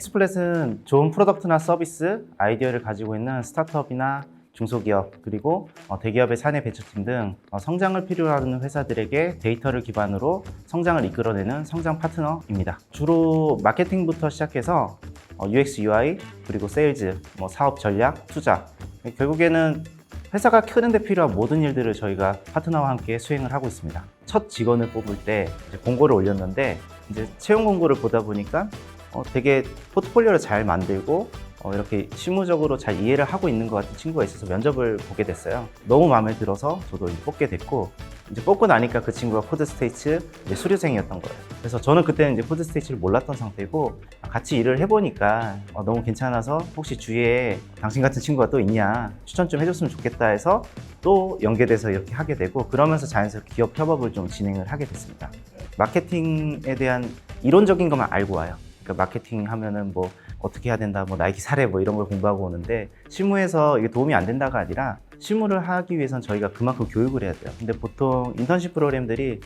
엑스플렛은 좋은 프로덕트나 서비스, 아이디어를 가지고 있는 스타트업이나 중소기업, 그리고 대기업의 사내 배출팀 등 성장을 필요로 하는 회사들에게 데이터를 기반으로 성장을 이끌어내는 성장 파트너입니다. 주로 마케팅부터 시작해서 UX, UI, 그리고 세일즈, 사업 전략, 투자, 결국에는 회사가 크는데 필요한 모든 일들을 저희가 파트너와 함께 수행을 하고 있습니다. 첫 직원을 뽑을 때 공고를 올렸는데 이제 채용 공고를 보다 보니까 되게 포트폴리오를 잘 만들고 이렇게 실무적으로 잘 이해를 하고 있는 것 같은 친구가 있어서 면접을 보게 됐어요. 너무 마음에 들어서 저도 이제 뽑게 됐고, 이제 뽑고 나니까 그 친구가 코드스테이츠 수료생이었던 거예요. 그래서 저는 그때는 이제 코드스테이츠를 몰랐던 상태고, 같이 일을 해보니까 너무 괜찮아서 혹시 주위에 당신 같은 친구가 또 있냐, 추천 좀 해줬으면 좋겠다 해서 또 연계돼서 이렇게 하게 되고, 그러면서 자연스럽게 기업 협업을 좀 진행을 하게 됐습니다. 마케팅에 대한 이론적인 것만 알고 와요. 그러니까 마케팅 하면은 뭐 어떻게 해야 된다, 나이키 사례 이런 걸 공부하고 오는데, 실무에서 이게 도움이 안 된다가 아니라 실무를 하기 위해서는 저희가 그만큼 교육을 해야 돼요. 근데 보통 인턴십 프로그램들이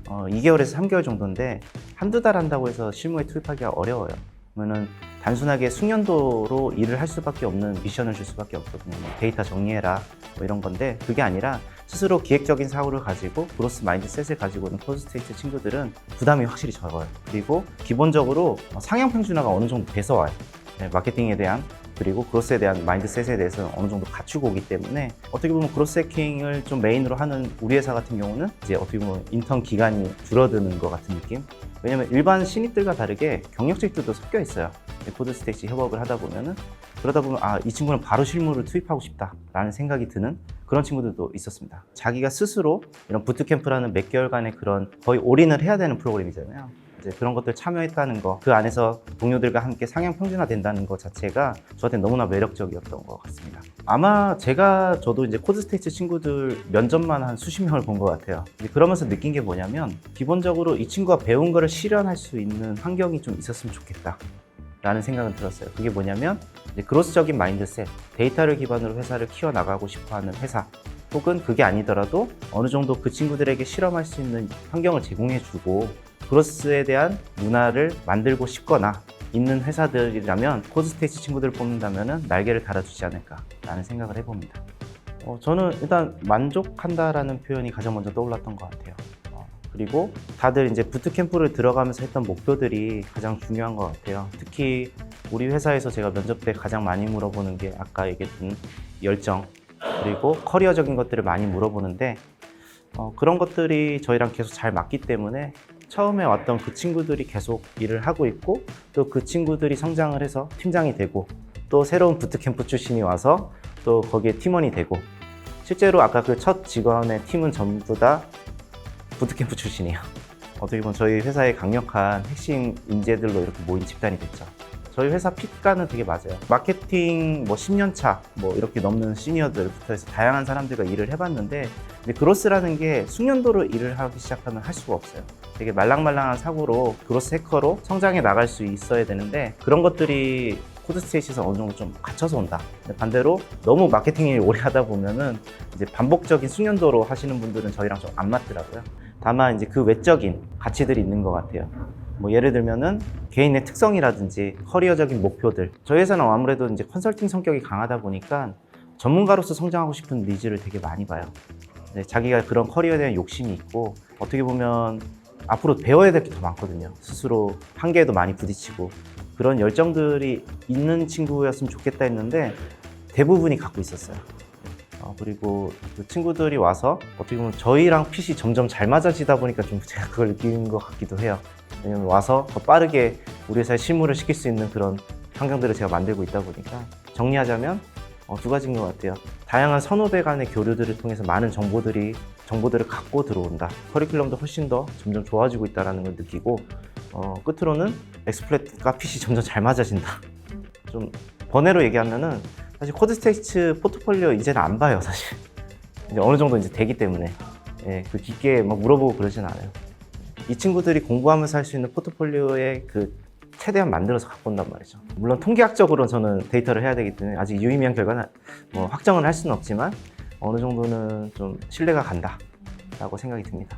2개월에서 3개월 정도인데 한두 달 한다고 해서 실무에 투입하기가 어려워요. 그러면은 단순하게 숙련도로 일을 할 수밖에 없는 미션을 줄 수밖에 없거든요. 데이터 정리해라 이런 건데, 그게 아니라 스스로 기획적인 사고를 가지고 그로스 마인드셋을 가지고 있는 코드스테이츠 친구들은 부담이 확실히 적어요. 그리고 기본적으로 상향 평준화가 어느 정도 돼서 와요. 마케팅에 대한, 그리고 그로스에 대한 마인드셋에 대해서 어느 정도 갖추고 오기 때문에 어떻게 보면 그로스 해킹을 좀 메인으로 하는 우리 회사 같은 경우는 이제 어떻게 보면 인턴 기간이 줄어드는 것 같은 느낌? 왜냐면 일반 신입들과 다르게 경력직들도 섞여 있어요. 코드스테이츠 협업을 하다 보면은, 그러다 보면 이 친구는 바로 실무를 투입하고 싶다라는 생각이 드는 그런 친구들도 있었습니다. 자기가 스스로 이런 부트캠프라는 몇 개월간의 그런 거의 올인을 해야 되는 프로그램이잖아요. 이제 그런 것들 참여했다는 거, 그 안에서 동료들과 함께 상향 평준화 된다는 것 자체가 저한테 너무나 매력적이었던 것 같습니다. 아마 저도 이제 코드스테이츠 친구들 면접만 한 수십 명을 본 것 같아요. 그러면서 느낀 게 뭐냐면, 기본적으로 이 친구가 배운 거를 실현할 수 있는 환경이 좀 있었으면 좋겠다 라는 생각은 들었어요. 그게 뭐냐면 이제 그로스적인 마인드셋, 데이터를 기반으로 회사를 키워나가고 싶어하는 회사, 혹은 그게 아니더라도 어느 정도 그 친구들에게 실험할 수 있는 환경을 제공해주고 그로스에 대한 문화를 만들고 싶거나 있는 회사들이라면 코드스테이츠 친구들을 뽑는다면 날개를 달아주지 않을까라는 생각을 해봅니다. 저는 일단 만족한다라는 표현이 가장 먼저 떠올랐던 것 같아요. 그리고 다들 이제 부트캠프를 들어가면서 했던 목표들이 가장 중요한 것 같아요. 특히 우리 회사에서 제가 면접 때 가장 많이 물어보는 게 아까 얘기했던 열정, 그리고 커리어적인 것들을 많이 물어보는데, 그런 것들이 저희랑 계속 잘 맞기 때문에 처음에 왔던 그 친구들이 계속 일을 하고 있고, 또 그 친구들이 성장을 해서 팀장이 되고, 또 새로운 부트캠프 출신이 와서 또 거기에 팀원이 되고, 실제로 아까 그 첫 직원의 팀은 전부 다 부트캠프 출신이에요. 어떻게 보면 저희 회사의 강력한 핵심 인재들로 이렇게 모인 집단이 됐죠. 저희 회사 핏가는 되게 맞아요. 마케팅 10년 차 이렇게 넘는 시니어들부터 해서 다양한 사람들과 일을 해봤는데, 근데 그로스라는 게 숙련도로 일을 하기 시작하면 할 수가 없어요. 되게 말랑말랑한 사고로 그로스 해커로 성장해 나갈 수 있어야 되는데, 그런 것들이 코드스테이츠에서 어느 정도 좀 갇혀서 온다. 반대로 너무 마케팅 일 오래 하다 보면은 이제 반복적인 숙련도로 하시는 분들은 저희랑 좀 안 맞더라고요. 다만 이제 그 외적인 가치들이 있는 것 같아요. 예를 들면은 개인의 특성이라든지 커리어적인 목표들. 저희 회사는 아무래도 이제 컨설팅 성격이 강하다 보니까 전문가로서 성장하고 싶은 니즈를 되게 많이 봐요. 자기가 그런 커리어에 대한 욕심이 있고, 어떻게 보면 앞으로 배워야 될 게 더 많거든요. 스스로 한계에도 많이 부딪히고, 그런 열정들이 있는 친구였으면 좋겠다 했는데 대부분이 갖고 있었어요. 그리고 그 친구들이 와서 어떻게 보면 저희랑 핏이 점점 잘 맞아지다 보니까 좀 제가 그걸 느낀 것 같기도 해요. 왜냐면 와서 더 빠르게 우리 회사에 실무를 시킬 수 있는 그런 환경들을 제가 만들고 있다 보니까, 정리하자면 두 가지인 것 같아요. 다양한 선후배 간의 교류들을 통해서 많은 정보들을 갖고 들어온다. 커리큘럼도 훨씬 더 점점 좋아지고 있다는 걸 느끼고, 끝으로는 엑스플렛과 핏이 점점 잘 맞아진다. 좀 번외로 얘기하면은 사실 코드스테이츠 포트폴리오 이제는 안 봐요, 사실. 이제 어느 정도 이제 되기 때문에 그 깊게 물어보고 그러진 않아요. 이 친구들이 공부하면서 할 수 있는 포트폴리오에 최대한 만들어서 갖고 온단 말이죠. 물론 통계학적으로 저는 데이터를 해야 되기 때문에 아직 유의미한 결과는 확정을 할 수는 없지만 어느 정도는 좀 신뢰가 간다라고 생각이 듭니다.